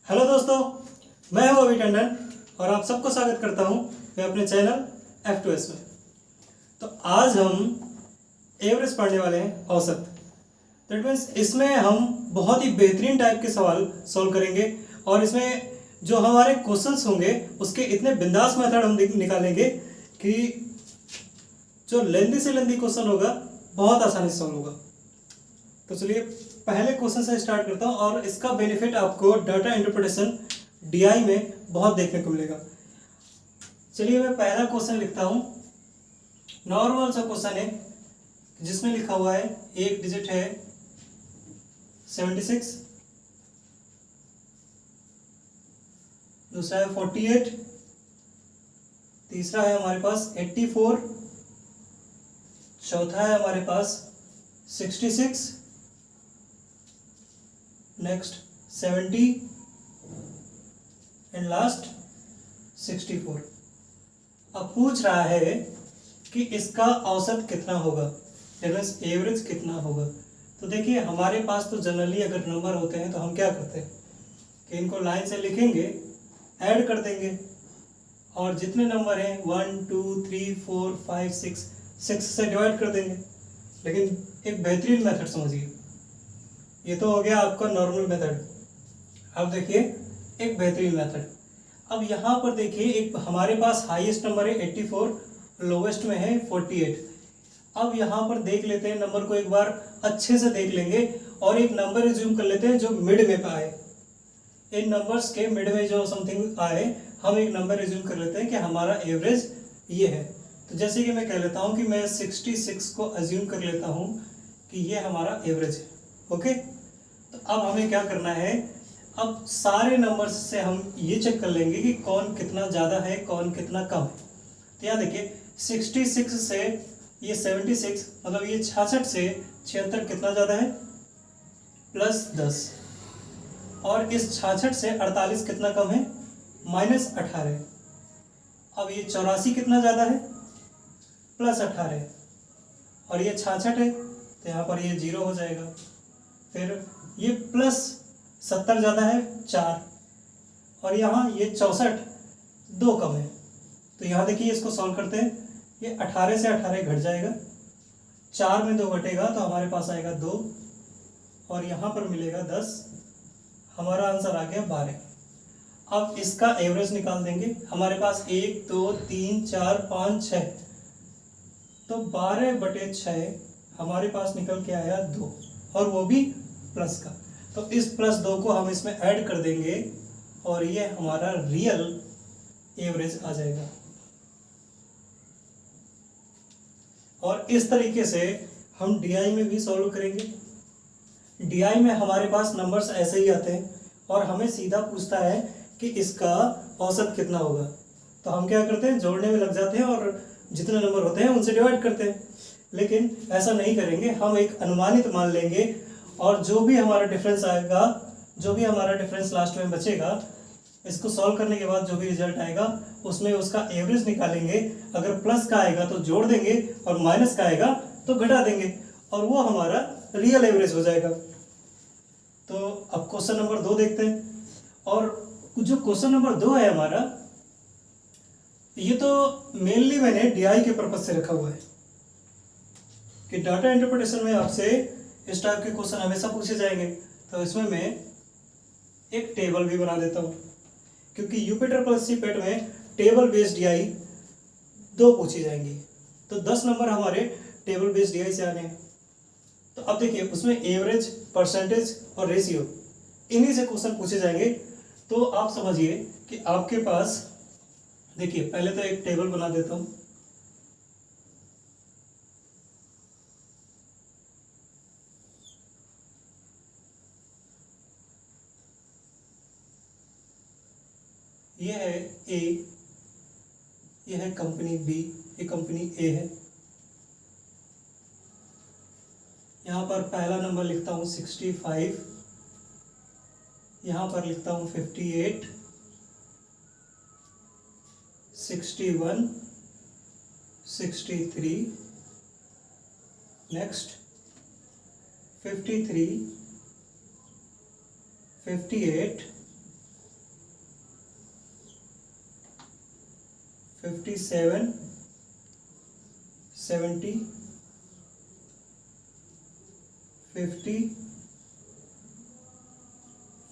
Hello दोस्तों, मैं हूं अभी टंडन और आप सबको स्वागत करता हूं मैं अपने चैनल F2S में। तो आज हम एवरेज पढ़ने वाले हैं, औसत। दैट मीन्स इसमें हम बहुत ही बेहतरीन टाइप के सवाल सॉल्व करेंगे और इसमें जो हमारे क्वेश्चंस होंगे उसके इतने बिंदास मेथड हम निकालेंगे कि जो लेंदी से लेंदी क्वेश्चन होगा बहुत आसानी से सॉल्व होगा। तो चलिए पहले क्वेश्चन से स्टार्ट करता हूं और इसका बेनिफिट आपको डाटा इंटरप्रिटेशन डीआई में बहुत देखने को मिलेगा। चलिए मैं पहला क्वेश्चन लिखता हूं। नॉर्मल सा क्वेश्चन है जिसमें लिखा हुआ है एक डिजिट है 76, दूसरा है 48, तीसरा है हमारे पास 84, चौथा है हमारे पास 66, नेक्स्ट 70 एंड लास्ट 64। अब पूछ रहा है कि इसका औसत कितना होगा, एवरेज कितना होगा। तो देखिए हमारे पास तो जनरली अगर नंबर होते हैं तो हम क्या करते हैं कि इनको लाइन से लिखेंगे, ऐड कर देंगे और जितने नंबर हैं 1 2 3 4 5 6 से डिवाइड कर देंगे। लेकिन एक बेहतरीन मेथड समझिए, ये तो हो गया आपका नॉर्मल मेथड। अब देखिए एक बेहतरीन मेथड। अब यहाँ पर देखिए एक हमारे पास हाईएस्ट नंबर है 84, लोवेस्ट में है 48। अब यहाँ पर देख लेते हैं नंबर को, एक बार अच्छे से देख लेंगे और एक नंबर रिज्यूम कर लेते हैं जो मिड में आए। इन नंबर्स के मिड में जो समथिंग आए हम एक नंबर रिज्यूम कर लेते हैं कि हमारा एवरेज ये है। तो जैसे कि मैं कह लेता हूँ कि मैं 66 को अज्यूम कर लेता हूँ कि ये हमारा एवरेज है। ओके, तो अब हमें क्या करना है, अब सारे नंबर्स से हम ये चेक कर लेंगे कि कौन कितना ज़्यादा है कौन कितना कम है। तो यहाँ देखिए 66 से ये 76 मतलब ये 66 से 76 कितना ज़्यादा है, +10। और इस 66 से 48 कितना कम है, -18। अब ये 84 कितना ज़्यादा है, +18। और ये 66 है तो यहाँ पर ये 0 हो जाएगा। फिर ये +70 ज़्यादा है 4, और यहाँ ये 64 2 कम है। तो यहाँ देखिए इसको सॉल्व करते हैं, ये 18 से 18 घट जाएगा, 4 में 2 घटेगा तो हमारे पास आएगा 2 और यहाँ पर मिलेगा 10। हमारा आंसर आ गया 12। अब इसका एवरेज निकाल देंगे। हमारे पास 1 2 3 4 5 6, तो 12/6 हमारे पास निकल के आया 2, और वो भी प्लस का। तो इस +2 को हम इसमें ऐड कर देंगे और ये हमारा रियल एवरेज आ जाएगा। और इस तरीके से हम डीआई में भी सॉल्व करेंगे। डीआई में हमारे पास नंबर्स ऐसे ही आते हैं और हमें सीधा पूछता है कि इसका औसत कितना होगा। तो हम क्या करते हैं, जोड़ने में लग जाते हैं और जितने नंबर होते हैं उनसे डिवाइड करते हैं। लेकिन ऐसा नहीं करेंगे, हम एक अनुमानित मान लेंगे और जो भी हमारा डिफरेंस आएगा, जो भी हमारा डिफरेंस लास्ट में बचेगा, इसको सॉल्व करने के बाद जो भी रिजल्ट आएगा उसमें उसका एवरेज निकालेंगे। अगर प्लस का आएगा तो जोड़ देंगे और माइनस का आएगा तो घटा देंगे और वो हमारा रियल एवरेज हो जाएगा। तो अब क्वेश्चन नंबर 2 देखते हैं। और जो क्वेश्चन नंबर 2 है हमारा, ये तो मेनली मैंने डीआई के पर्पज से रखा हुआ है कि डाटा इंटरप्रिटेशन में आपसे इस टाइप के क्वेश्चन हमेशा पूछे जाएंगे। तो इसमें मैं एक टेबल भी बना देता हूँ, क्योंकि यूपीटर प्लस सीपेट में टेबल बेस्ड डीआई 2 पूछी जाएंगी। तो 10 नंबर हमारे टेबल बेस्ड डीआई से आने हैं। तो अब देखिए उसमें एवरेज, परसेंटेज और रेशियो, इन्हीं से क्वेश्चन पूछे जाएंगे। तो आप समझिए कि आपके पास, देखिए पहले तो एक टेबल बना देता हूँ। ये है ए, ये है कंपनी बी, ये कंपनी ए है। यहाँ पर पहला नंबर लिखता हूँ 65, यहाँ पर लिखता हूँ 58, 61, 63, नेक्स्ट 53, 58, 57, 70, 50,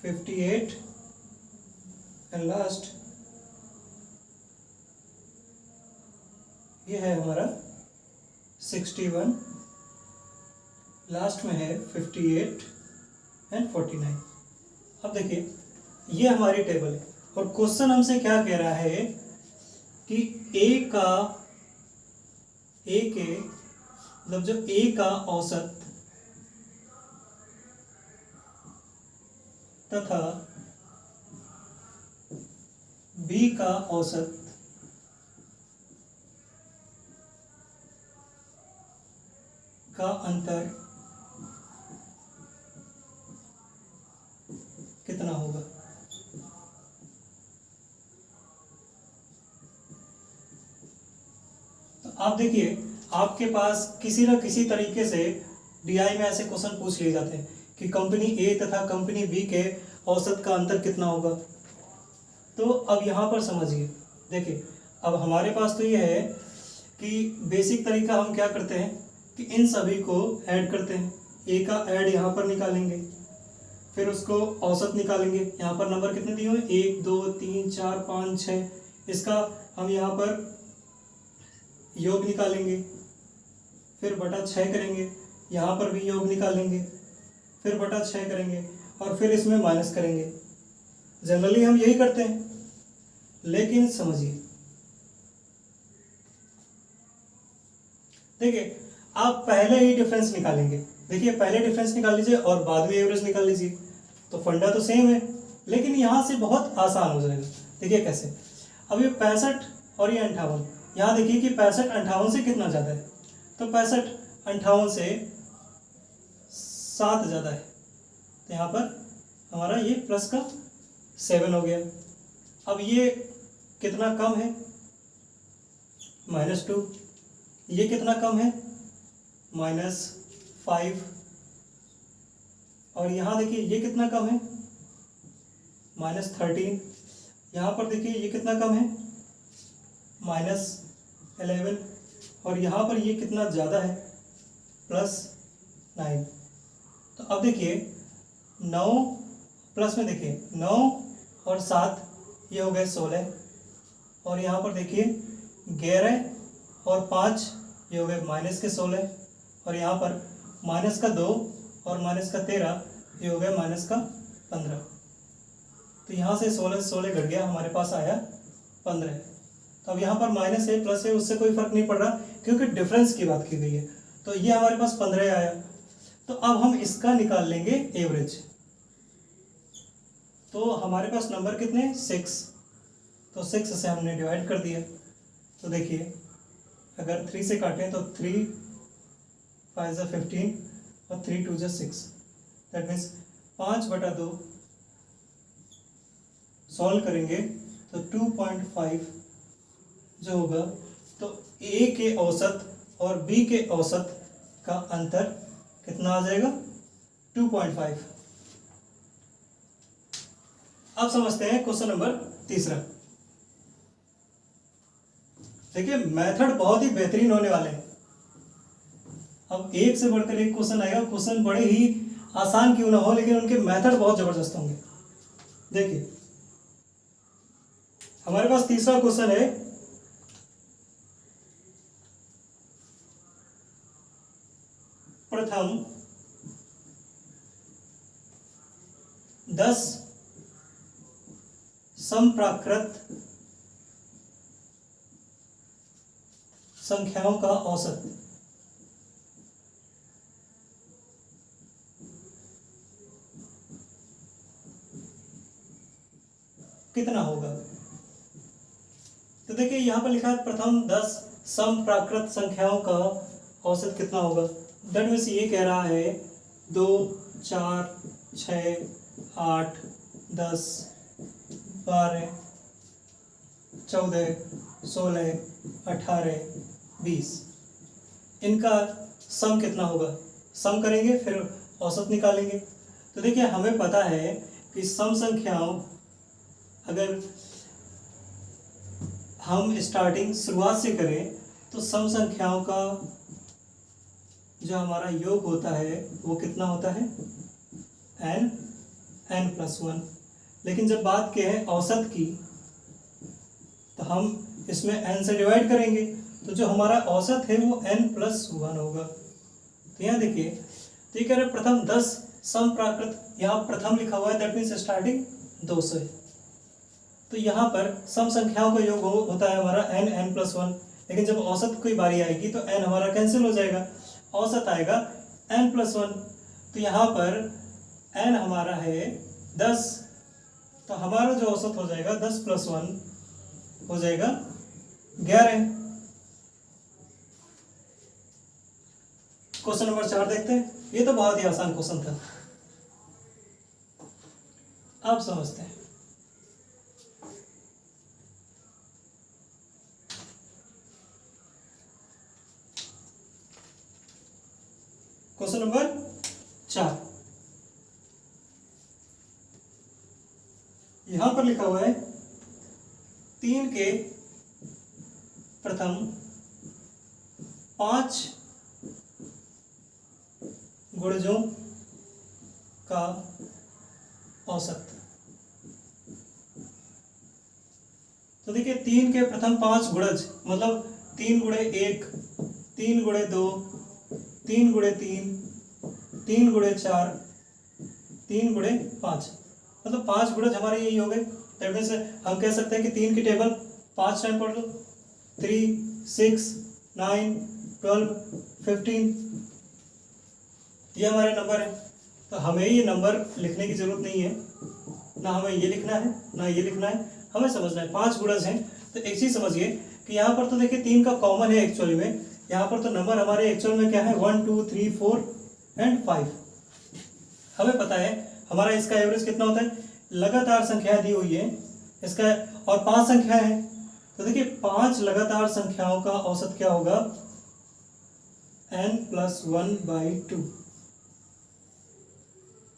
58 एंड लास्ट ये है हमारा 61, लास्ट में है 58 एंड 49। अब देखिए ये हमारी टेबल है और क्वेश्चन हमसे क्या कह रहा है कि ए के मतलब जो ए का औसत तथा बी का औसत का अंतर कितना होगा। तो आप देखिए आपके पास किसी न किसी तरीके से डीआई में ऐसे क्वेश्चन पूछ लिए जाते हैं कि कंपनी ए तथा कंपनी बी के औसत का अंतर कितना होगा। तो अब यहाँ पर समझिए, देखिए अब हमारे पास तो ये है कि बेसिक तरीका हम क्या करते हैं कि इन सभी को ऐड करते हैं। ए का ऐड यहाँ पर निकालेंगे, फिर उसको औसत निकालेंगे। यहाँ पर नंबर कितने दिए हुए 1 2 3 4 5 6, इसका हम यहाँ पर योग निकालेंगे, फिर बटा 6 करेंगे, यहाँ पर भी योग निकालेंगे, फिर बटा 6 करेंगे और फिर इसमें माइनस करेंगे। जनरली हम यही करते हैं, लेकिन समझिए देखिए आप पहले ही डिफरेंस निकालेंगे। देखिए पहले डिफरेंस निकाल लीजिए और बाद में एवरेज निकाल लीजिए, तो फंडा तो सेम है, लेकिन यहाँ से बहुत आसान हो जाएगा। देखिए कैसे, अब ये 65 और ये 58, यहाँ देखिए कि 65 58 से कितना ज़्यादा है, तो 65 58 से 7 ज़्यादा है, तो यहाँ पर हमारा ये प्लस का 7 हो गया। अब ये कितना कम है -2, ये कितना कम है -5, और यहाँ देखिए ये कितना कम है -13, यहाँ पर देखिए ये कितना कम है -11, और यहाँ पर ये कितना ज़्यादा है +9। तो अब देखिए 9 प्लस में देखिए 9 और 7 ये हो गए 16, और यहाँ पर देखिए 11 और 5 ये हो गए -16, और यहाँ पर -2 और -13 ये हो गया -15। तो यहाँ से 16 घट गया, हमारे पास आया 15। तो अब यहाँ पर माइनस है प्लस है उससे कोई फर्क नहीं पड़ रहा क्योंकि डिफरेंस की बात की गई है। तो ये हमारे पास 15 आया। तो अब हम इसका निकाल लेंगे एवरेज। तो हमारे पास नंबर कितने 6, तो 6 से हमने डिवाइड कर दिया। तो देखिए अगर 3 से काटें तो 3 5 × 15 और 3 2 × 6, दैट मीन्स 5/2 सॉल्व करेंगे तो 2.5 जो होगा। तो ए के औसत और बी के औसत का अंतर कितना आ जाएगा 2.5। अब समझते हैं क्वेश्चन नंबर 3। देखिए मेथड बहुत ही बेहतरीन होने वाले हैं। अब एक से बढ़कर एक क्वेश्चन आएगा, क्वेश्चन बड़े ही आसान क्यों ना हो लेकिन उनके मेथड बहुत जबरदस्त होंगे। देखिए हमारे पास तीसरा क्वेश्चन है, प्रथम 10 समप्राकृत संख्याओं का औसत कितना होगा। तो देखिए यहाँ पर लिखा है प्रथम 10 समप्राकृत संख्याओं का औसत कितना होगा। दैट मीन्स ये कह रहा है 2 4 6 8 10 12 14 16 18 20 इनका सम कितना होगा। सम करेंगे फिर औसत निकालेंगे। तो देखिए हमें पता है कि सम संख्याओं अगर हम स्टार्टिंग शुरुआत से करें तो सम संख्याओं का जो हमारा योग होता है वो कितना होता है n+1। लेकिन जब बात की है औसत की तो हम इसमें n से डिवाइड करेंगे, तो जो हमारा औसत है वो n+1 होगा। तो यहाँ देखिए, तो ये कह रहे प्रथम 10 सम प्राकृत, यहाँ प्रथम लिखा हुआ है, दैट मीन्स स्टार्टिंग 2 से। तो यहाँ पर सम संख्याओं का योग होता है हमारा n+1, लेकिन जब औसत की बारी आएगी तो n हमारा कैंसिल हो जाएगा, औसत आएगा n+1। तो यहाँ पर n हमारा है 10, तो हमारा जो औसत हो जाएगा 10+1 हो जाएगा 11। क्वेश्चन नंबर 4 देखते हैं। ये तो बहुत ही आसान क्वेश्चन था, आप समझते हैं। क्वेश्चन नंबर 4 यहां पर लिखा हुआ है 3 के प्रथम 5 गुणजों का औसत। तो देखिए 3 के प्रथम 5 गुणज मतलब 3 गुणे 1, 3 गुणे 2, 3 गुणे 3, 3 गुणे 4, 3 गुणे 5, मतलब 5 गुणज हमारे यही हो गए। दैट मीन्स हम कह सकते हैं कि 3 की टेबल 5 टाइम पढ़ लो, 3, 6, 9, 12, 15, ये हमारे नंबर है। तो हमें ये नंबर लिखने की जरूरत नहीं है, ना हमें ये लिखना है ना ये लिखना है, हमें समझना है 5 गुणज हैं। तो एक चीज समझिए कि यहाँ पर तो देखिए 3 का कॉमन है एक्चुअली में, यहाँ पर तो नंबर हमारे एक्चुअल में क्या है 1, 2, 3, 4 एंड 5। हमें पता है हमारा इसका एवरेज कितना होता है, लगातार संख्या दी हुई है इसका, और 5 संख्या है। तो देखिए 5 लगातार संख्याओं का औसत क्या होगा n+1/2।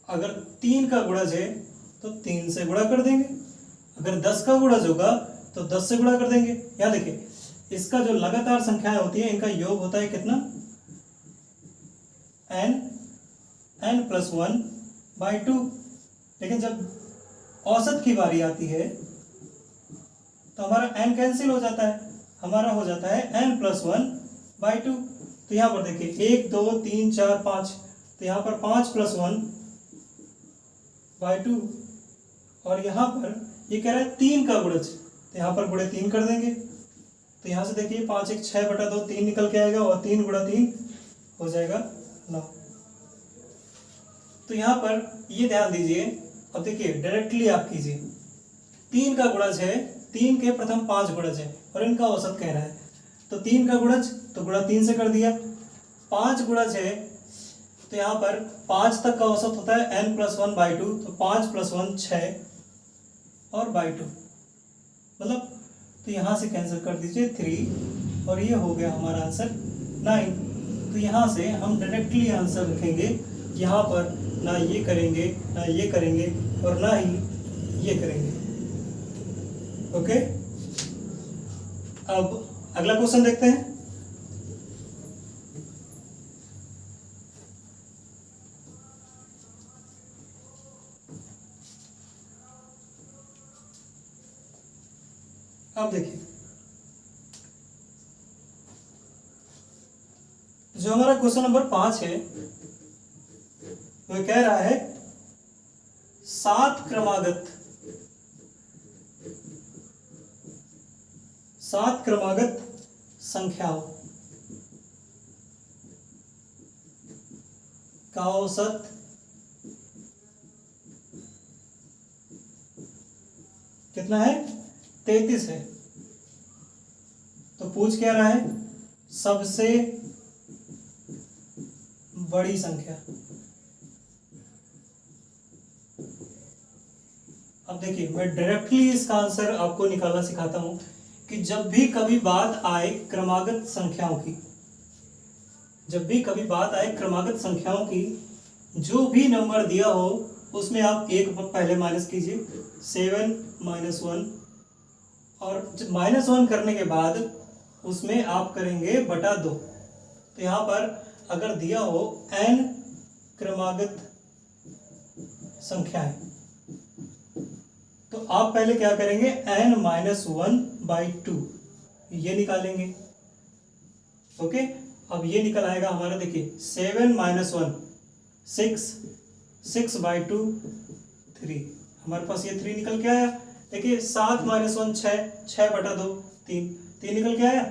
अगर 3 का गुणज है तो 3 से गुणा कर देंगे, अगर 10 का गुणज होगा तो 10 से गुणा कर देंगे। यहाँ देखिए इसका जो लगातार संख्याएं होती है इनका योग होता है कितना n+1/2। लेकिन जब औसत की बारी आती है तो हमारा n कैंसिल हो जाता है, हमारा हो जाता है n+1/2। तो यहाँ पर देखिए 1, 2, 3, 4, 5, तो यहाँ पर 5+1/2, और यहाँ पर ये कह रहा है 3 का गुणज, तो यहाँ पर गुणे 3 कर देंगे। तो यहाँ से देखिए 5 1 6/2 3 निकल के आएगा, और 3 गुणा 3 हो जाएगा 9। तो यहाँ पर ये ध्यान दीजिए, अब देखिए डायरेक्टली आप कीजिए, 3 का गुणज है, 3 के प्रथम 5 गुणज है और इनका औसत कह रहा है, तो 3 का गुणज तो गुणा 3 से कर दिया, 5 गुणज है तो यहाँ पर 5 तक का औसत होता है n+1/2, तो 5+1 6 और 2, मतलब तो यहाँ से कैंसिल कर दीजिए 3, और ये हो गया हमारा आंसर 9। तो यहाँ से हम डायरेक्टली आंसर लिखेंगे, यहाँ पर ना ये करेंगे ना ये करेंगे और ना ही ये करेंगे। ओके, अब अगला क्वेश्चन देखते हैं। अब देखिए जो हमारा क्वेश्चन नंबर 5 है वह कह रहा है 7 क्रमागत संख्याओं का औसत कितना है 33 है। तो पूछ क्या रहा है, सबसे बड़ी संख्या। अब देखिए मैं डायरेक्टली इसका आंसर आपको निकालना सिखाता हूं कि जब भी कभी बात आए क्रमागत संख्याओं की, जब भी कभी बात आए क्रमागत संख्याओं की, जो भी नंबर दिया हो उसमें आप एक पहले माइनस कीजिए, 7 - 1 और जब -1 करने के बाद उसमें आप करेंगे बटा 2। तो यहाँ पर अगर दिया हो n क्रमागत संख्याएं, तो आप पहले क्या करेंगे, n-1/2 ये निकालेंगे। ओके, अब ये निकल आएगा हमारा, देखिए 7 - 1 6, 6/2 3, हमारे पास ये 3 निकल के आया। देखिए 7 - 1 6, 6/2 3, 3 निकल के आया।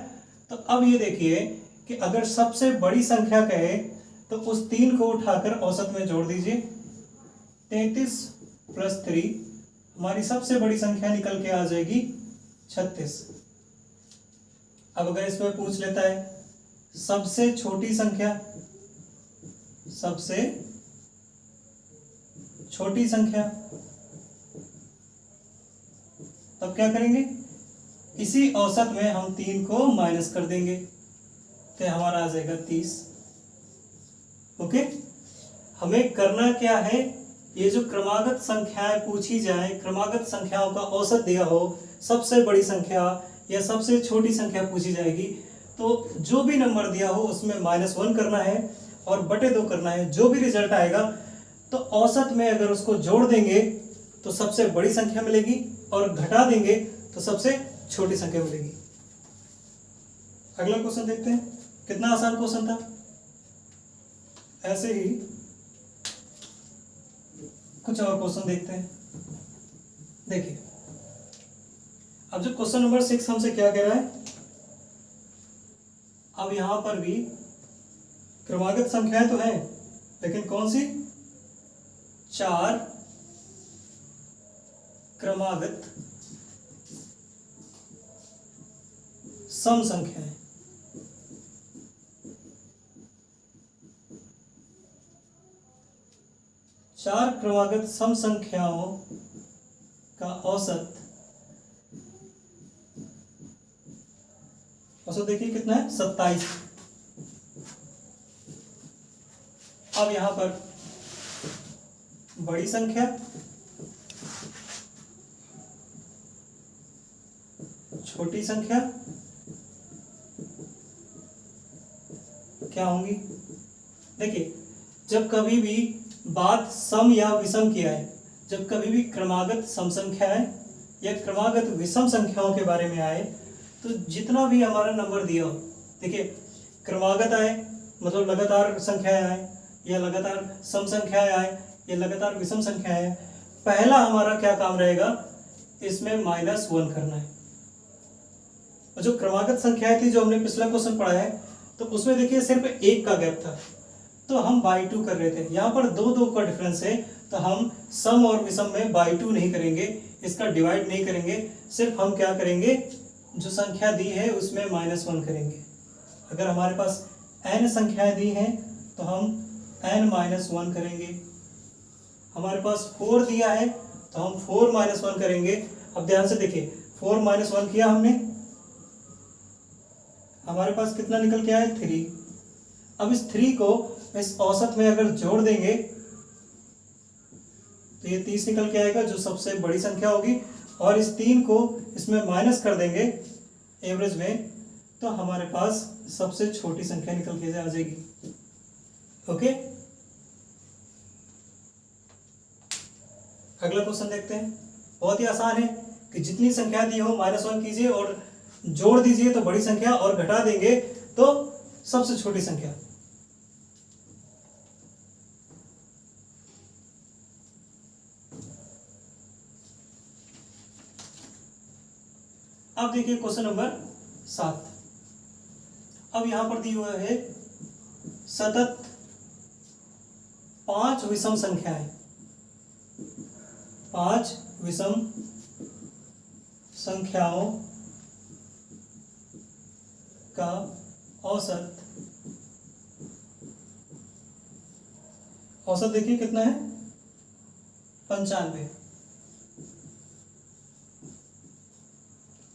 तो अब ये देखिए कि अगर सबसे बड़ी संख्या कहे तो उस 3 को उठाकर औसत में जोड़ दीजिए। 33 + 3 हमारी सबसे बड़ी संख्या निकल के आ जाएगी 36। अब अगर इसमें पूछ लेता है सबसे छोटी संख्या, सबसे छोटी संख्या, तब क्या करेंगे, इसी औसत में हम 3 को माइनस कर देंगे तो हमारा आ जाएगा 30। ओके, हमें करना क्या है, ये जो क्रमागत संख्याएं पूछी जाए, क्रमागत संख्याओं का औसत दिया हो, सबसे बड़ी संख्या या सबसे छोटी संख्या पूछी जाएगी, तो जो भी नंबर दिया हो उसमें -1 करना है और बटे 2 करना है। जो भी रिजल्ट आएगा तो औसत में अगर उसको जोड़ देंगे तो सबसे बड़ी संख्या मिलेगी और घटा देंगे तो सबसे छोटी संख्या मिलेगी। अगला क्वेश्चन देखते हैं, कितना आसान क्वेश्चन था। ऐसे ही कुछ और क्वेश्चन देखते हैं। देखिए अब जो क्वेश्चन नंबर 6 हमसे क्या कह रहा है, अब यहां पर भी क्रमागत संख्याएं तो हैं, लेकिन कौन सी, 4 क्रमागत सम संख्याएं। चार क्रमागत सम संख्याओं का औसत देखिए कितना है, 27। अब यहां पर बड़ी संख्या, छोटी संख्या क्या होंगी। देखिए जब कभी भी बात सम या विषम की आए, जब कभी भी क्रमागत सम संख्याएं या क्रमागत विषम संख्याओं के बारे में आए, तो जितना भी हमारा नंबर दिया हो, देखिए क्रमागत आए मतलब लगातार संख्याएं आए, या लगातार सम संख्याएं आए, या लगातार विषम संख्याएं आए, पहला हमारा क्या काम रहेगा, इसमें -1 करना है। और जो क्रमागत संख्याएं थी जो हमने पिछला क्वेश्चन पढ़ा है, तो उसमें देखिए सिर्फ 1 का गैप था, तो हम /2 कर रहे थे। यहाँ पर 2 का डिफरेंस है, तो हम सम और विषम में /2 नहीं करेंगे, इसका डिवाइड नहीं करेंगे, सिर्फ हम क्या करेंगे, जो संख्या दी है उसमें -1 करेंगे। अगर हमारे पास n संख्याएं दी हैं तो हम n-1 करेंगे। हमारे पास 4 दिया है तो हम 4-1 करेंगे। अब ध्यान से देखिए 4-1 किया हमने, हमारे पास कितना निकल के आया, 3। अब इस 3 को इस औसत में अगर जोड़ देंगे तो ये 30 निकल के आएगा, जो सबसे बड़ी संख्या होगी, और इस 3 को इसमें माइनस कर देंगे एवरेज में, तो हमारे पास सबसे छोटी संख्या निकल के आ जाएगी। ओके, अगला क्वेश्चन देखते हैं। बहुत ही आसान है कि जितनी संख्या दी हो -1 कीजिए और जोड़ दीजिए तो बड़ी संख्या, और घटा देंगे तो सबसे छोटी संख्या। अब देखिए क्वेश्चन नंबर 7। अब यहां पर दी हुआ है सतत 5 विषम संख्याएं, 5 विषम संख्याओं का औसत देखिए कितना है, 95।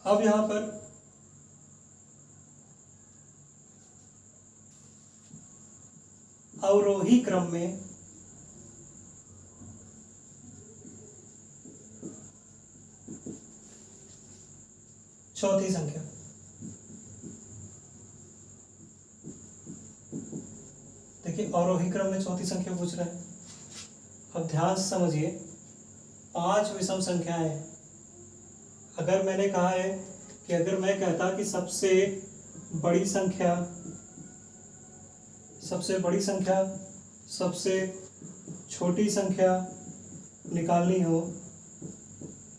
अब यहां पर अवरोही क्रम में चौथी संख्या। देखिए अवरोही क्रम में चौथी संख्या पूछ रहा है। अब ध्यान से समझिए, 5 विषम संख्याएं हैं। अगर मैंने कहा है कि अगर मैं कहता कि सबसे बड़ी संख्या, सबसे छोटी संख्या निकालनी हो,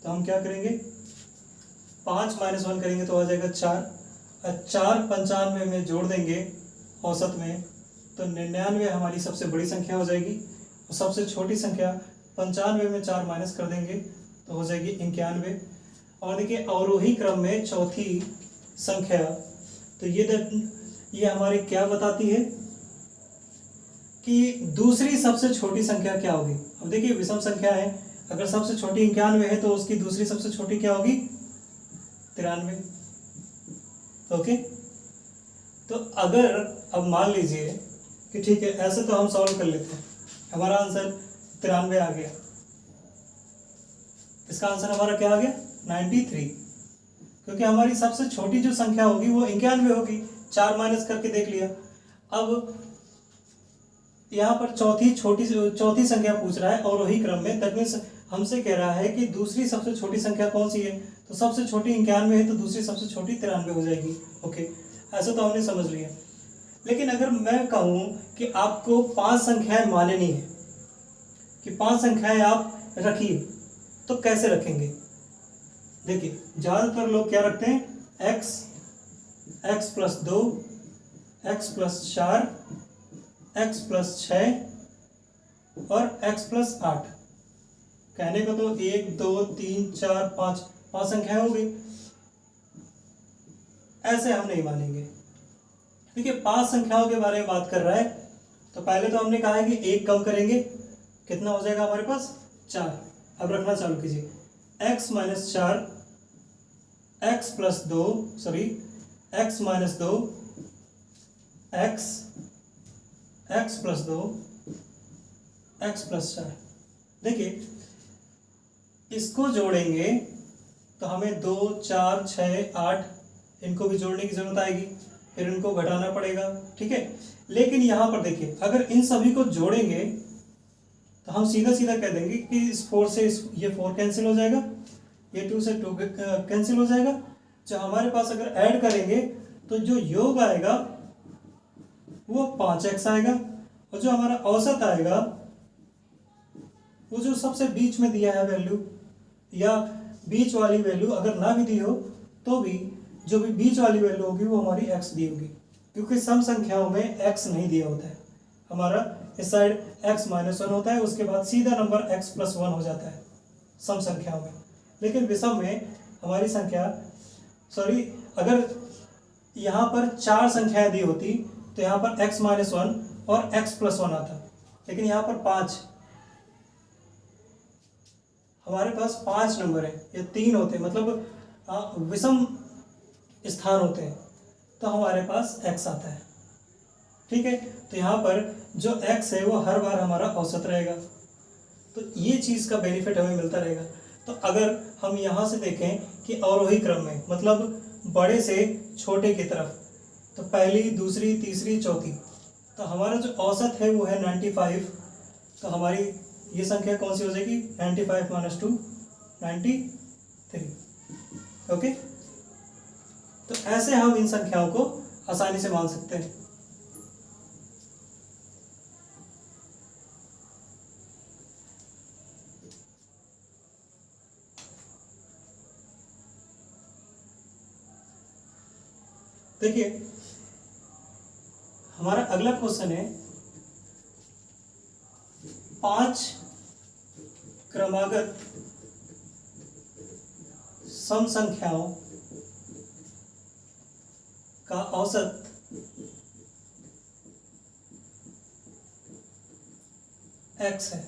तो हम क्या करेंगे, 5 - 1 करेंगे तो आ जाएगा 4, और 4 95 में जोड़ देंगे औसत में, तो 99 हमारी सबसे बड़ी संख्या हो जाएगी। और सबसे छोटी संख्या 95 में 4 माइनस कर देंगे तो हो जाएगी 91। और देखिए अवरोही क्रम में चौथी संख्या, तो ये हमारी क्या बताती है कि दूसरी सबसे छोटी संख्या क्या होगी। अब देखिए विषम संख्या है, अगर सबसे छोटी 91 है तो उसकी दूसरी सबसे छोटी क्या होगी, 93। ओके, तो अगर अब मान लीजिए कि ठीक है, ऐसे तो हम सॉल्व कर लेते हैं, हमारा आंसर 93 आ गया। इसका आंसर हमारा क्या आ गया, 93, क्योंकि हमारी सबसे छोटी जो संख्या होगी वो 91 होगी। 4 माइनस करके देख लिया। अब यहाँ पर चौथी संख्या पूछ रहा है और वही क्रम में, दैट मीन्स हमसे कह रहा है कि दूसरी सबसे छोटी संख्या कौन सी है, तो सबसे छोटी 91 है तो दूसरी सबसे छोटी 93 हो जाएगी। ओके, ऐसा तो हमने समझ लिया। लेकिन अगर मैं कहूँ कि आपको 5 संख्याएं माननी है, कि 5 संख्याएं आप रखिए, तो कैसे रखेंगे। देखिए ज़्यादातर लोग क्या रखते हैं, x + 2, x + 4, x + 6 और x + 8। कहने को तो 1 2 3 4 5 संख्याएं होगी। ऐसे हम नहीं मानेंगे। देखिए 5 संख्याओं के बारे में बात कर रहा है, तो पहले तो हमने कहा है कि 1 कम करेंगे, कितना हो जाएगा हमारे पास, 4। अब रखना चालू कीजिए, x - 4, x + 2, x - 2, x + 2, x + 4। देखिए इसको जोड़ेंगे तो हमें 2 4 6 8 इनको भी जोड़ने की जरूरत आएगी, फिर इनको घटाना पड़ेगा, ठीक है। लेकिन यहाँ पर देखिए, अगर इन सभी को जोड़ेंगे तो हम सीधा सीधा कह देंगे कि इस 4 से ये 4 कैंसिल हो जाएगा, ये 2 से 2 कैंसिल हो जाएगा। जो हमारे पास अगर ऐड करेंगे तो जो योग आएगा वो 5x आएगा, और जो हमारा औसत आएगा वो जो सबसे बीच में दिया है वैल्यू, या बीच वाली वैल्यू अगर ना भी दी हो तो भी जो भी बीच वाली वैल्यू होगी वो हमारी x दी होगी, क्योंकि सम संख्याओं में x नहीं दिया होता है। हमारा इस साइड x - 1 होता है, उसके बाद सीधा नंबर x + 1 हो जाता है सम संख्याओं में। लेकिन विषम में हमारी संख्या, अगर यहाँ पर 4 संख्याएं दी होती तो यहाँ पर x - 1 और x + 1 आता, लेकिन यहाँ पर 5, हमारे पास 5 नंबर है या 3 होते हैं, मतलब विषम स्थान होते हैं, तो हमारे पास x आता है, ठीक है। तो यहाँ पर जो x है वो हर बार हमारा औसत रहेगा, तो ये चीज़ का बेनिफिट हमें मिलता रहेगा। तो अगर हम यहाँ से देखें कि अवरोही क्रम में, मतलब बड़े से छोटे की तरफ, तो पहली दूसरी तीसरी चौथी, तो हमारा जो औसत है वो है 95। तो हमारी ये संख्या कौन सी हो जाएगी, 95 - 2 93। ओके, तो ऐसे हम इन संख्याओं को आसानी से मान सकते हैं। देखिए हमारा अगला क्वेश्चन है, 5 क्रमागत सम संख्याओं का औसत x है।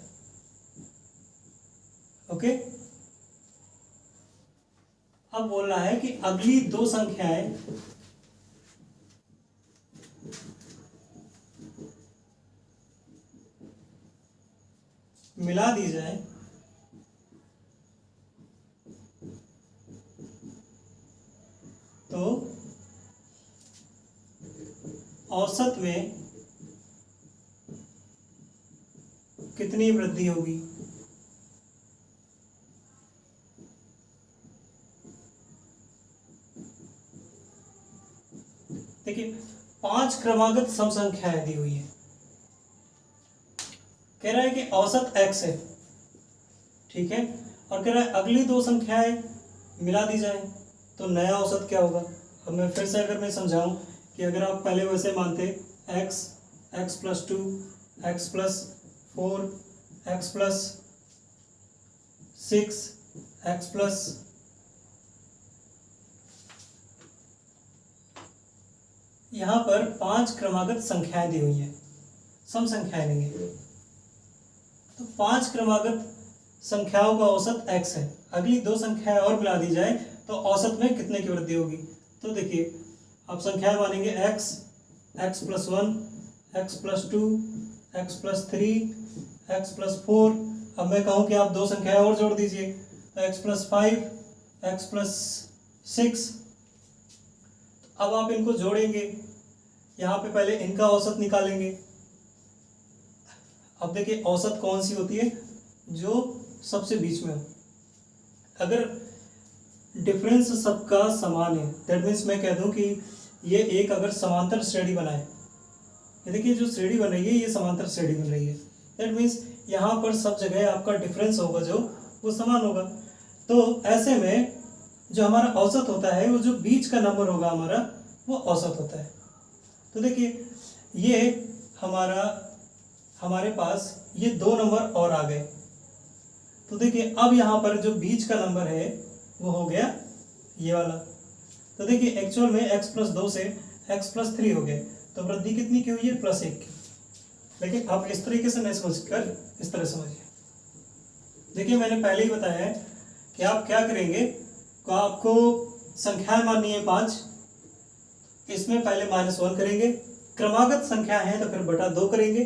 ओके, अब बोल रहा है कि अगली 2 संख्याएं मिला दी जाए तो औसत में कितनी वृद्धि होगी? देखिए 5 क्रमागत सम संख्याएं दी हुई है, कह रहा है कि औसत x है, ठीक है, और कह रहा है अगली दो संख्याएं मिला दी जाए तो नया औसत क्या होगा। अब मैं फिर से अगर मैं समझाऊं कि अगर आप पहले वैसे मानते x, x plus 2, x plus 4, x plus 6, x plus यहाँ पर 5 क्रमागत संख्याएं दी हुई हैं, सम संख्याएं नहीं है, तो 5 क्रमागत संख्याओं का औसत x है, अगली दो संख्याएं और मिला दी जाए तो औसत में कितने की वृद्धि होगी। तो देखिए आप संख्याएं मानेंगे x, x plus 1, x plus 2, x plus 3, x plus 4। अब मैं कहूँ कि आप दो संख्याएं और जोड़ दीजिए तो x प्लस 5, x प्लस 6। अब आप इनको जोड़ेंगे, यहाँ पे पहले इनका औसत निकालेंगे। अब देखिए औसत कौन सी होती है, जो सबसे बीच में हो। अगर डिफरेंस सबका समान है दैट मीन्स मैं कह दूं कि ये एक अगर समांतर श्रेणी बनाए, ये देखिए जो श्रेणी बन रही है ये समांतर श्रेणी बन रही है, दैट मीन्स यहाँ पर सब जगह आपका डिफरेंस होगा जो वो समान होगा। तो ऐसे में जो हमारा औसत होता है वो जो बीच का नंबर होगा हमारा वो औसत होता है। तो देखिए ये हमारे पास ये दो नंबर और आ गए, तो देखिए अब यहाँ पर जो बीच का नंबर है वो हो गया ये वाला। तो देखिए एक्चुअल में x प्लस 2 से x प्लस 3 हो गए, तो वृद्धि कितनी की हुई है, प्लस 1 की। लेकिन आप इस तरीके से नहीं समझ कर इस तरह समझिए। देखिए मैंने पहले ही बताया है कि आप क्या करेंगे, तो आपको संख्याएं माननी है 5, इसमें पहले -1 करेंगे, क्रमागत संख्या है तो फिर बटा 2 करेंगे,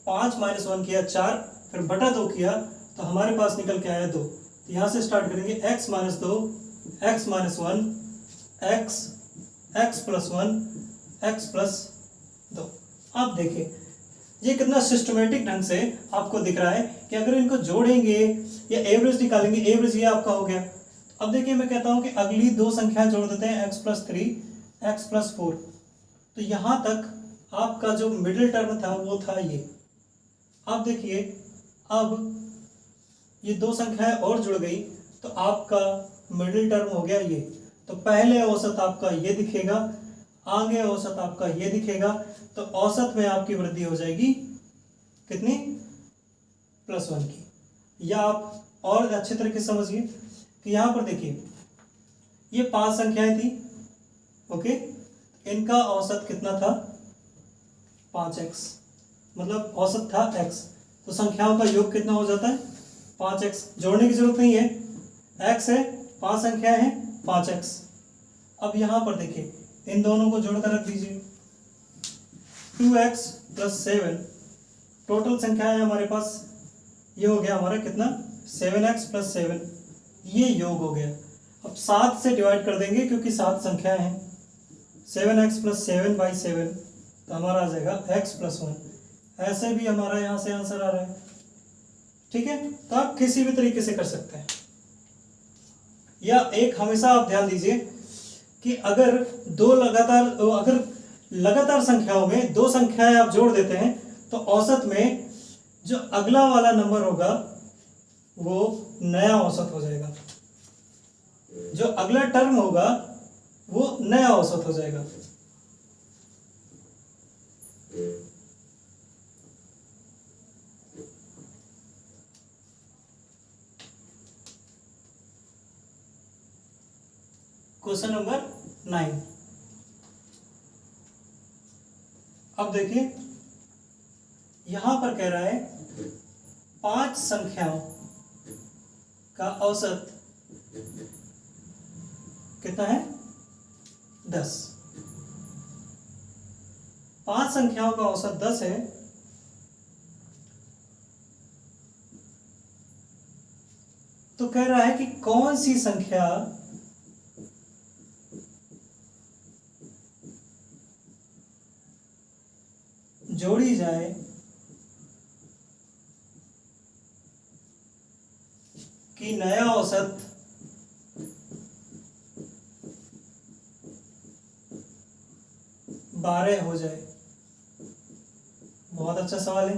5 - 1 किया 4, फिर बटा 2 किया तो हमारे पास निकल के आया 2। तो यहाँ से स्टार्ट करेंगे x - 2, x - 1, x plus 1, x plus 2। अब देखिए ये कितना सिस्टमेटिक ढंग से आपको दिख रहा है कि अगर इनको जोड़ेंगे या एवरेज निकालेंगे, एवरेज ये आपका हो गया। अब देखिए मैं कहता हूं कि अगली दो संख्या जोड़ देते हैं x प्लस 3, x प्लस 4। तो यहाँ तक आपका जो मिडिल टर्म था वो था ये। अब देखिए अब ये दो संख्याएं और जुड़ गई तो आपका मिडिल टर्म हो गया ये। तो पहले औसत आपका ये दिखेगा, आगे औसत आपका ये दिखेगा, तो औसत में आपकी वृद्धि हो जाएगी कितनी, +1 की। या आप और अच्छे तरीके से समझिए कि यहाँ पर देखिए ये 5 संख्याएं थी, ओके, इनका औसत कितना था 5x, मतलब औसत था x, तो संख्याओं का योग कितना हो जाता है 5x। जोड़ने की जरूरत नहीं है, x है, 5 संख्याएं हैं, 5x। अब यहाँ पर देखिए इन दोनों को जोड़कर रख दीजिए, 2x प्लस 7, टोटल संख्या है हमारे पास, ये हो गया हमारा कितना 7x प्लस 7, ये योग हो गया। अब 7 से डिवाइड कर देंगे क्योंकि 7 संख्याएं हैं, 7x प्लस 7/7, तो हमारा आ जाएगा x प्लस 1। ऐसे भी हमारा यहाँ से आंसर आ रहा है, ठीक है। तो आप किसी भी तरीके से कर सकते हैं। या एक हमेशा आप ध्यान दीजिए कि अगर लगातार संख्याओं में दो संख्याएं आप जोड़ देते हैं तो औसत में जो अगला वाला नंबर होगा वो नया औसत हो जाएगा, जो अगला टर्म होगा वो नया औसत हो जाएगा। Question number 9। अब देखिए यहां पर कह रहा है 5 संख्याओं का औसत कितना है 10। 5 संख्याओं का औसत 10 है, तो कह रहा है कि कौन सी संख्या जाए कि नया औसत बारह हो जाए। बहुत अच्छा सवाल है।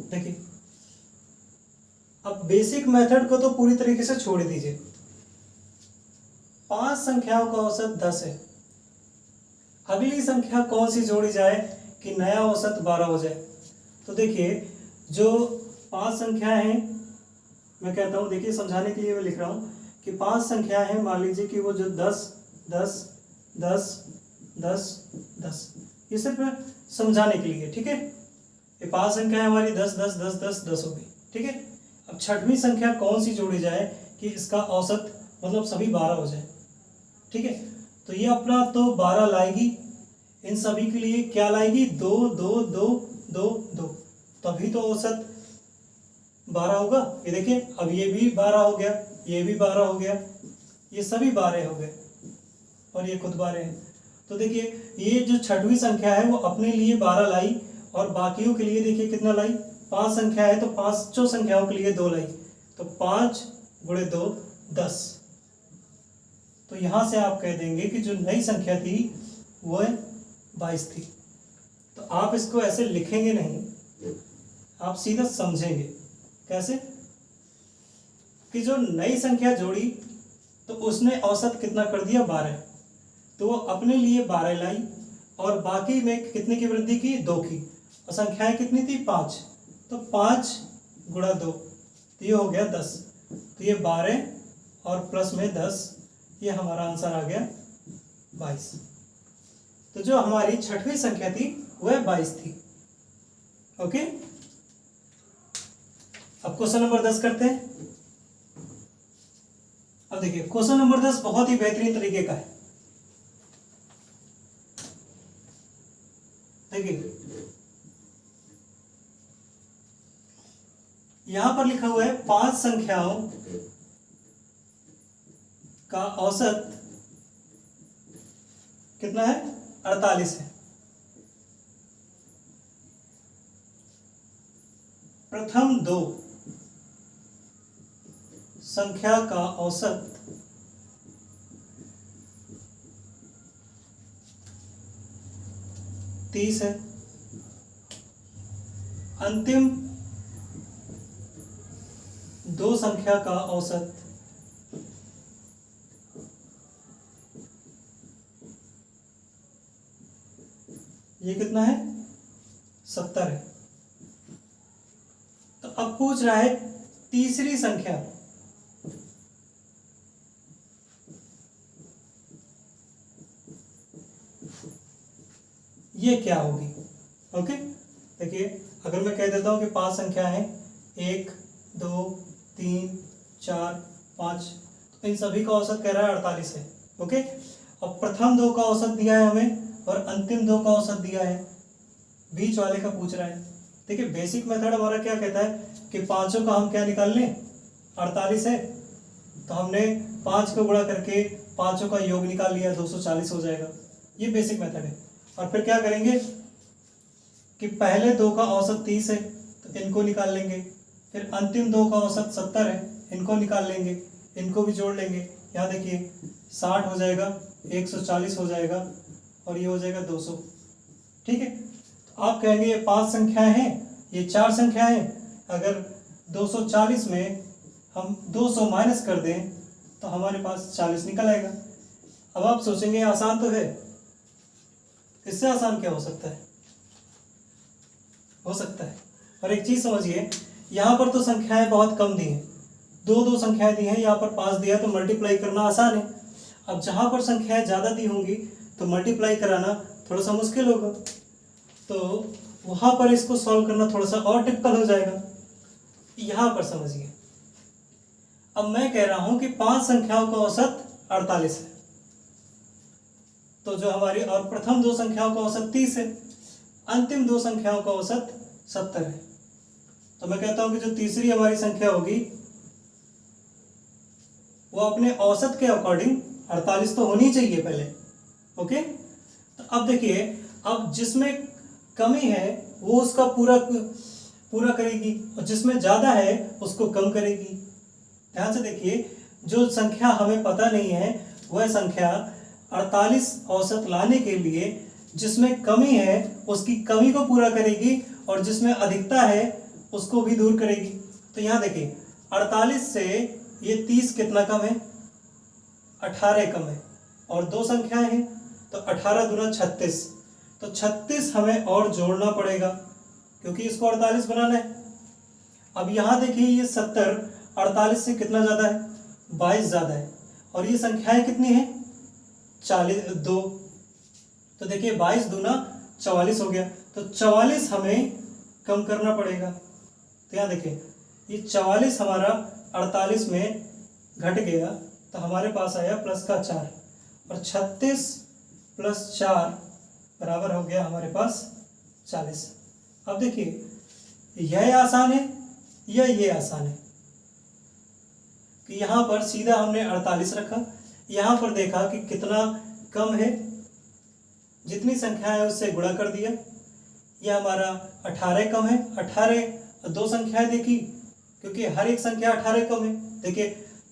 देखिए, अब बेसिक मेथड को तो पूरी तरीके से छोड़ दीजिए। 5 संख्याओं का औसत 10 है। अगली संख्या कौन सी जोड़ी जाए कि नया औसत 12 हो जाए? तो देखिए, जो 5 संख्याएं हैं, मैं कहता हूं, देखिए समझाने के लिए मैं लिख रहा हूं कि 5 संख्याएं हैं। मान लीजिए कि वो जो 10 10 10 10 10, ये सिर्फ समझाने के लिए, ठीक है। ये 5 संख्याएं हमारी 10 10 10 10 10 हो गई, ठीक है। अब छठवीं संख्या कौन सी जोड़ी जाए कि इसका औसत मतलब सभी 12 हो जाए, ठीक है। तो ये अपना तो 12 लाएगी, इन सभी के लिए क्या लाएगी? 2 2 2 2 2, तभी तो औसत 12 होगा। ये देखिए, अब ये भी 12 हो गया, ये भी 12 हो गया, ये सभी 12 हो गए और ये खुद 12 है। तो देखिए, ये जो छठवीं संख्या है वो अपने लिए 12 लाई और बाकियों के लिए देखिए कितना लाई? 5 संख्या है तो 5 संख्याओं के लिए 2 लाई, तो 5 गुणे 2 10। तो यहां से आप कह देंगे कि जो नई संख्या थी वो 22 थी। तो आप इसको ऐसे लिखेंगे नहीं, आप सीधा समझेंगे। कैसे? कि जो नई संख्या जोड़ी तो उसने औसत कितना कर दिया? 12। तो वो अपने लिए 12 लाई और बाकी में कितने की वृद्धि की? 2 की। और संख्याएं कितनी थी? 5। तो 5 गुणा 2, तो ये हो गया 10। तो ये 12 और प्लस में 10, ये हमारा आंसर आ गया 22। तो जो हमारी छठवीं संख्या थी वह 22 थी। ओके, अब क्वेश्चन नंबर 10 करते हैं। अब देखिए, क्वेश्चन नंबर 10 बहुत ही बेहतरीन तरीके का है। देखिए, यहां पर लिखा हुआ है 5 संख्याओं का औसत कितना है? 48 है। प्रथम 2 संख्या का औसत 30 है। अंतिम 2 संख्या का औसत ये कितना है? 70 है। तो अब पूछ रहा है तीसरी संख्या, ये क्या होगी? ओके, देखिए, अगर मैं कह देता हूं कि 5 संख्या है, 1 2 3 4 5, तो इन सभी का औसत कह रहा है 48 है। ओके, अब प्रथम 2 का औसत दिया है हमें और अंतिम 2 का औसत दिया है, बीच वाले का पूछ रहा है। देखिए, बेसिक मेथड हमारा क्या कहता है कि पांचों का हम क्या निकाल लें? 48 है तो हमने 5 को गुणा करके पांचों का योग निकाल लिया, 240 हो जाएगा। ये बेसिक मेथड है। और फिर क्या करेंगे कि पहले 2 का औसत 30 है तो इनको निकाल लेंगे, फिर अंतिम 2 का औसत 70 है, इनको निकाल लेंगे, इनको भी जोड़ लेंगे। यहाँ देखिए 60 हो जाएगा, 140 हो जाएगा और ये हो जाएगा 200। ठीक है, तो आप कहेंगे ये 5 संख्याएं हैं, ये 4 संख्याएं हैं। अगर 240 में हम 200 माइनस कर दें तो हमारे पास 40 निकल आएगा। अब आप सोचेंगे आसान तो है, इससे आसान क्या हो सकता है? हो सकता है। और एक चीज समझिए, यहाँ पर तो संख्याएं बहुत कम दी हैं, 2 संख्याएं दी हैं, यहाँ पर 5 दिया तो मल्टीप्लाई करना आसान है। अब जहाँ पर संख्याएं ज़्यादा दी होंगी तो मल्टीप्लाई कराना थोड़ा सा मुश्किल होगा, तो वहाँ पर इसको सॉल्व करना थोड़ा सा और टिपिकल हो जाएगा। यहाँ पर समझिए, अब मैं कह रहा हूँ कि 5 संख्याओं का औसत 48 है, तो जो हमारी और प्रथम 2 संख्याओं का औसत 30 है, अंतिम 2 संख्याओं का औसत 70 है। तो मैं कहता हूं कि जो तीसरी हमारी संख्या होगी वो अपने औसत के अकॉर्डिंग 48 तो होनी चाहिए पहले। ओके, तो अब देखिए, अब जिसमें कमी है वो उसका पूरा पूरा करेगी, और जिसमें ज़्यादा है उसको कम करेगी। ध्यान से देखिए, जो संख्या हमें पता नहीं है वह संख्या 48 औसत लाने के लिए जिसमें कमी है उसकी कमी को पूरा करेगी, और जिसमें अधिकता है उसको भी दूर करेगी। तो यहाँ देखिए 48 से ये 30 कितना कम है, 18 कम है, और दो संख्याएं हैं तो 18 दूना 36, तो 36 हमें और जोड़ना पड़ेगा क्योंकि इसको 48 बनाना है। अब यहाँ देखिए ये 70 48 से कितना ज़्यादा है, 22 ज़्यादा है, और ये संख्याएं कितनी है 2। तो देखिए 22 दूना 44 हो गया, तो 44 हमें कम करना पड़ेगा। तो यहाँ देखिए ये 44 हमारा 48 में घट गया, तो हमारे पास आया प्लस का 4, और 36 प्लस 4 बराबर हो गया हमारे पास 40। अब देखिए यह आसान है या ये आसान है कि यहाँ पर सीधा हमने 48 रखा, यहाँ पर देखा कि कितना कम है, जितनी संख्या है उससे गुणा कर दिया, यह हमारा 18 कम है। 18 दो संख्याएं देखी क्योंकि हर एक संख्या 18 कम है। देखिए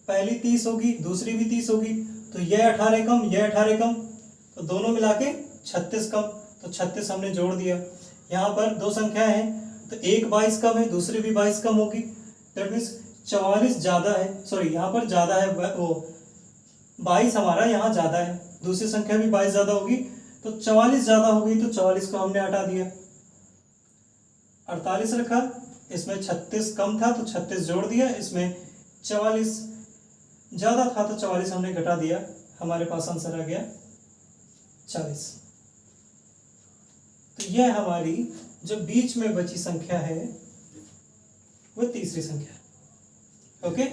पहली 30 होगी, दूसरी भी 30 होगी, तो यह 18 कम, यह 18 कम, तो दोनों मिला के 36 कम, तो 36 हमने जोड़ दिया। यहाँ पर दो संख्याएं हैं तो एक 22 कम है, दूसरी भी 22 कम होगी, दैट मीन्स 44 ज़्यादा है, सॉरी यहाँ पर ज़्यादा है, वो 22 हमारा यहाँ ज़्यादा है, दूसरी संख्या भी 22 ज़्यादा होगी, तो 44 ज़्यादा होगी, तो 44 को हमने हटा दिया। 48 रखा, इसमें 36 कम था तो 36 जोड़ दिया, इसमें 44 ज़्यादा था तो 44 हमने घटा दिया, हमारे पास आंसर आ गया 40। तो यह हमारी जो बीच में बची संख्या है वो तीसरी संख्या है। ओके,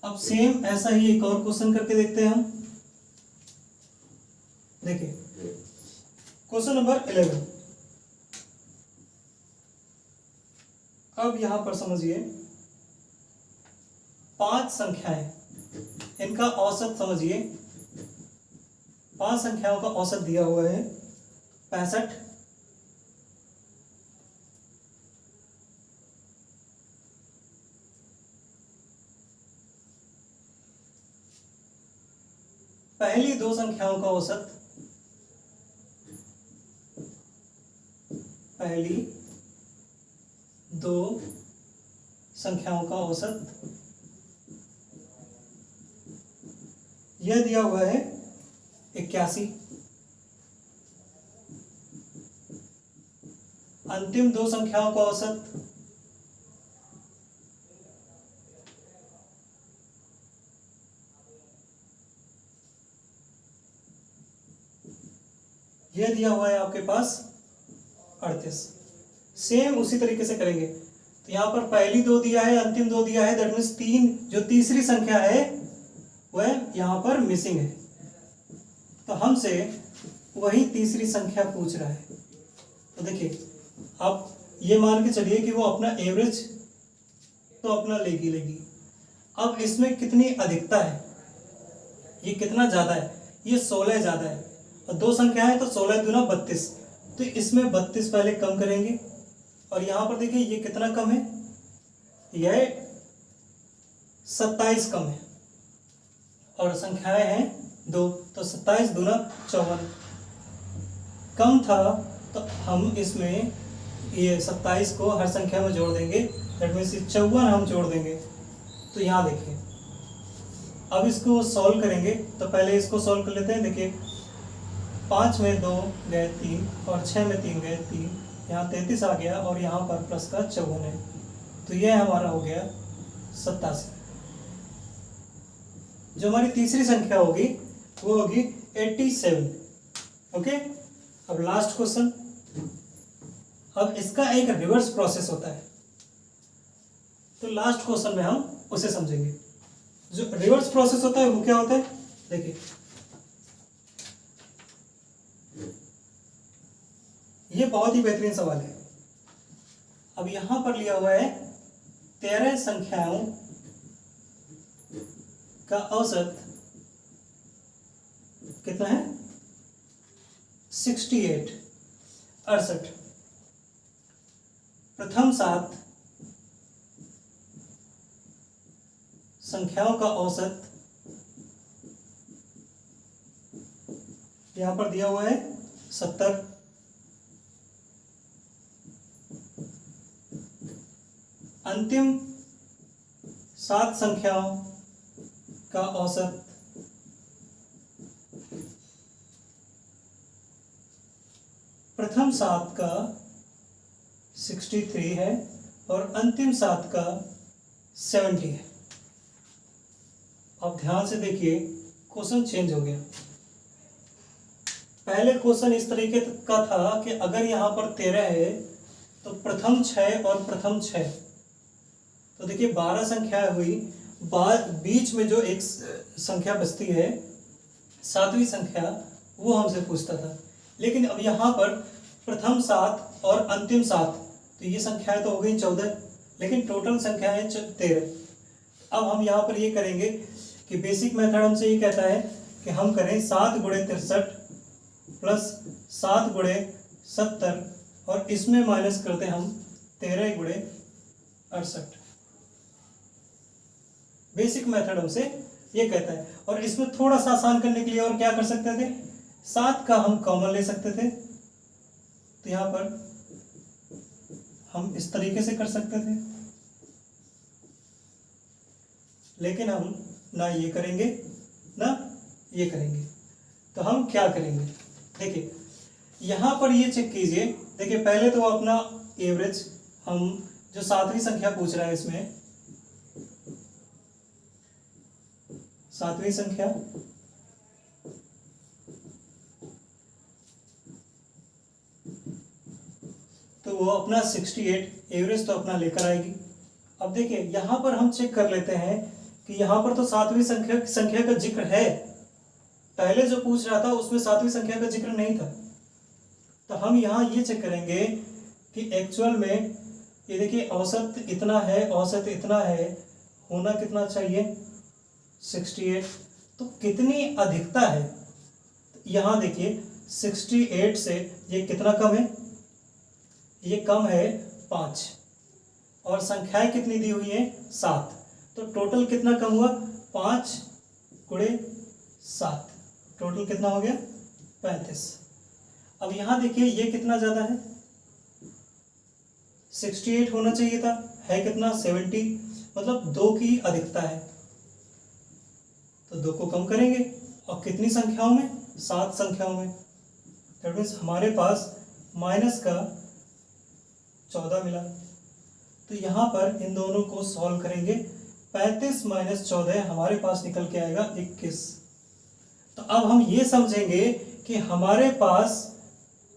अब सेम ऐसा ही एक और क्वेश्चन करके देखते हैं हम। देखिए क्वेश्चन नंबर 11। अब यहां पर समझिए 5 संख्याएं, इनका औसत समझिए, 5 संख्याओं का औसत दिया हुआ है 65, 1 2 संख्याओं का औसत, पहली 2 संख्याओं का औसत यह दिया हुआ है 81, अंतिम 2 संख्याओं का औसत यह दिया हुआ है आपके पास 38। सेम उसी तरीके से करेंगे, तो यहाँ पर पहली 2 दिया है, अंतिम 2 दिया है, दैट मीन्स 3 जो तीसरी संख्या है वह यहाँ पर मिसिंग है, तो हमसे वही तीसरी संख्या पूछ रहा है। तो देखिए आप ये मान के चलिए कि वो अपना एवरेज तो अपना लेगी। अब इसमें कितनी अधिकता है, ये कितना ज़्यादा है, ये 16 ज़्यादा है, और 2 संख्या है तो 16 दूना 32, तो इसमें 32 पहले कम करेंगे, और यहाँ पर देखिए ये कितना कम है, यह 27 कम है, और संख्याएं हैं 2, तो 27 दूना 54 कम था, तो हम इसमें ये 27 को हर संख्या में जोड़ देंगे, दैट मीन्स 54 हम जोड़ देंगे। तो यहाँ देखिए अब इसको सॉल्व करेंगे, तो पहले इसको सॉल्व कर लेते हैं। देखिए 5 में 2 गए 3, और 6 में 3 गए 3, यहाँ 33 आ गया, और यहाँ पर प्लस का 54 है, तो यह हमारा हो गया 87। जो हमारी तीसरी संख्या होगी वो होगी 87। ओके, अब लास्ट क्वेश्चन। अब इसका एक रिवर्स प्रोसेस होता है, तो लास्ट क्वेश्चन में हम उसे समझेंगे। जो रिवर्स प्रोसेस होता है वो क्या होता है, देखिए ये बहुत ही बेहतरीन सवाल है। अब यहां पर लिया हुआ है 13 संख्याओं का औसत कितना है 68 68। प्रथम 7 संख्याओं का औसत यहां पर दिया हुआ है 70। अंतिम 7 संख्याओं का औसत प्रथम 7 का 63 है और अंतिम 7 का 70 है। अब ध्यान से देखिए, क्वेश्चन चेंज हो गया। पहले क्वेश्चन इस तरीके का था कि अगर यहाँ पर 13 है तो प्रथम 6 और प्रथम 6, तो देखिए 12 संख्या हुई, बीच में जो एक संख्या बचती है 7वीं संख्या, वो हमसे पूछता था। लेकिन अब यहाँ पर प्रथम 7 और अंतिम 7, तो ये संख्याएं तो हो गई 14, लेकिन टोटल संख्या है 13। अब हम यहाँ पर ये करेंगे कि बेसिक मेथड हमसे ये कहता है कि हम करें 7 गुणे 63 प्लस 7 गुणे 70 और इसमें माइनस करते हम 13 गुणे 68। बेसिक मेथड हमसे ये कहता है। और इसमें थोड़ा सा आसान करने के लिए और क्या कर सकते थे, 7 का हम कॉमन ले सकते थे, तो यहाँ पर हम इस तरीके से कर सकते थे, लेकिन हम ना ये करेंगे ना ये करेंगे। तो हम क्या करेंगे, देखिए यहाँ पर ये चेक कीजिए। देखिए पहले तो अपना एवरेज, हम जो 7वीं संख्या पूछ रहा है इसमें 7वीं संख्या, तो वो अपना 68 एवरेज तो अपना लेकर आएगी। अब देखिए यहाँ पर हम चेक कर लेते हैं कि यहाँ पर तो 7वीं संख्या का जिक्र है, पहले जो पूछ रहा था उसमें 7वीं संख्या का जिक्र नहीं था। तो हम यहाँ ये चेक करेंगे कि एक्चुअल में ये देखिए औसत इतना है, औसत इतना है, होना कितना चाहिए 68, तो कितनी अधिकता है। यहाँ देखिए 68 से ये कितना कम है, ये कम है 5, और संख्याएं कितनी दी हुई है 7, तो टोटल कितना कम हुआ 5 गुणे 7, टोटल कितना हो गया 35। अब यहाँ देखिए ये कितना ज़्यादा है, 68 होना चाहिए था, है कितना 70, मतलब 2 की अधिकता है, तो 2 को कम करेंगे और कितनी संख्याओं में 7 संख्याओं में, दैट मीन्स हमारे पास माइनस का 14 मिला। तो यहाँ पर इन दोनों को सॉल्व करेंगे, 35 माइनस 14 हमारे पास निकल के आएगा 21। तो अब हम ये समझेंगे कि हमारे पास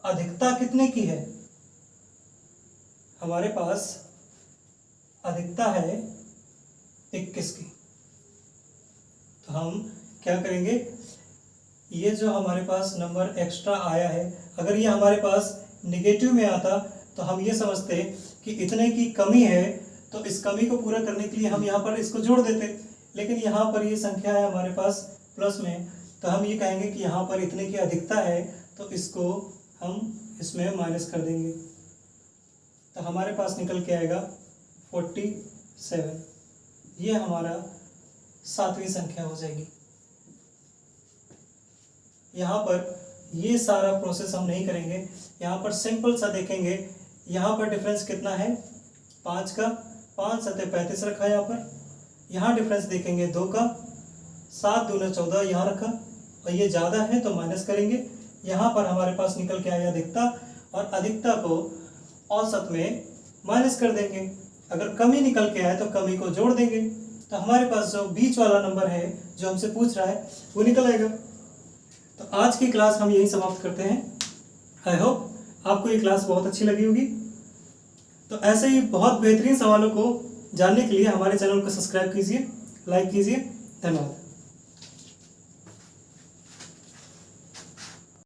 अधिकता कितने की है, हमारे पास अधिकता है 21 की। तो हम क्या करेंगे, ये जो हमारे पास नंबर एक्स्ट्रा आया है, अगर ये हमारे पास निगेटिव में आता तो हम ये समझते कि इतने की कमी है, तो इस कमी को पूरा करने के लिए हम यहाँ पर इसको जोड़ देते। लेकिन यहाँ पर ये संख्या है हमारे पास प्लस में, तो हम ये कहेंगे कि यहाँ पर इतने की अधिकता है, तो इसको हम इसमें माइनस कर देंगे, तो हमारे पास निकल के आएगा 47। ये हमारा 7वीं संख्या हो जाएगी। यहाँ पर ये सारा प्रोसेस हम नहीं करेंगे, यहाँ पर सिंपल सा देखेंगे। यहाँ पर डिफरेंस कितना है 5 का, 5 7 35 रखा है यहाँ पर। यहाँ डिफरेंस देखेंगे 2 का, 7 दूना 14 यहाँ रखा, और ये ज़्यादा है तो माइनस करेंगे। यहाँ पर हमारे पास निकल के आया अधिकता, और अधिकता को औसत में माइनस कर देंगे। अगर कमी निकल के आए तो कमी को जोड़ देंगे, तो हमारे पास जो बीच वाला नंबर है जो हमसे पूछ रहा है वो निकल आएगा। तो आज की क्लास हम यही समाप्त करते हैं। आई होप आपको ये क्लास बहुत अच्छी लगी होगी। तो ऐसे ही बहुत बेहतरीन सवालों को जानने के लिए हमारे चैनल को सब्सक्राइब कीजिए, लाइक कीजिए। धन्यवाद।